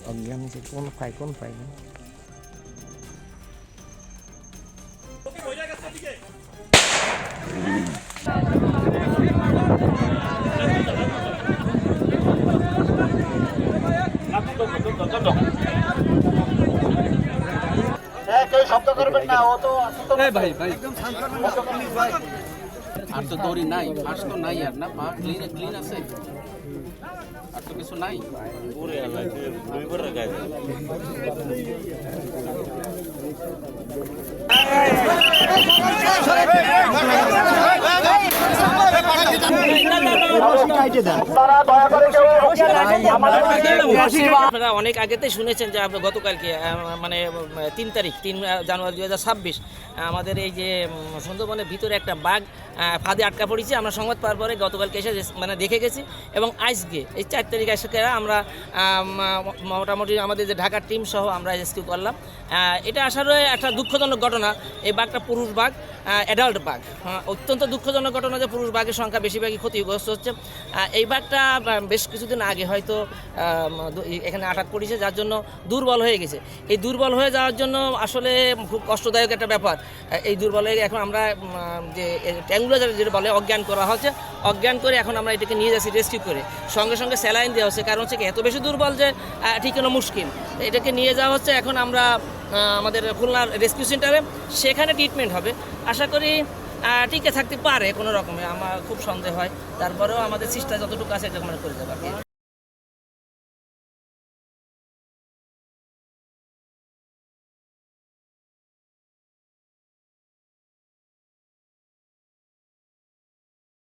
Again, si con phải শব্দ করবেন না, ও তো ভাই ভাই আর তো দড়ি নাই, ফাঁস তো নাই আর না, পা ক্লিন আছে, আর তো কিছু নাই। আপনারা অনেক আগেতে শুনেছেন যে গতকালকে মানে 3 তারিখ 3 জানুয়ারি 2026 আমাদের এই যে সুন্দরবনের ভিতরে একটা বাঘ ফাঁদে আটকা পড়েছে। আমরা সংবাদ পাওয়ার পরে গতকালকে এসে মানে দেখে গেছি এবং আজকে এই 4 তারিখ আজকে আমরা মোটামুটি আমাদের যে ঢাকার টিম সহ আমরা রেস্কিউ করলাম। এটা আসলে একটা দুঃখজনক ঘটনা। এই বাঘটা পুরুষ বাঘ, অ্যাডাল্ট বাঘ। অত্যন্ত দুঃখজনক ঘটনা যে পুরুষ বাঘের সংখ্যা বেশিরভাগই ক্ষতিগ্রস্ত হচ্ছে। এই বাঘটা বেশ কিছুদিন আগে হয়তো এখানে আঘাত পড়েছে, যার জন্য দুর্বল হয়ে গেছে। এই দুর্বল হয়ে যাওয়ার জন্য আসলে খুব কষ্টদায়ক একটা ব্যাপার। এই দুর্বল হয়ে এখন আমরা যে ট্যাঙ্গুলার যেটা বলে অজ্ঞান করা হচ্ছে, অজ্ঞান করে এখন আমরা এটাকে নিয়ে যাচ্ছি রেস্কিউ করে। সঙ্গে সঙ্গে স্যালাইন দেওয়া হচ্ছে, কারণ হচ্ছে এত বেশি দুর্বল যে ঠিকানো মুশকিল। এটাকে নিয়ে যাওয়া হচ্ছে এখন আমরা আমাদের খুলনার রেস্কিউ সেন্টারে, সেখানে ট্রিটমেন্ট হবে। আশা করি টিকে থাকতে পারে কোনো রকমে, আমার খুব সন্দেহ হয়। তারপরেও আমাদের চেষ্টা যতটুকু আছে এটা করে দেবো আর কি।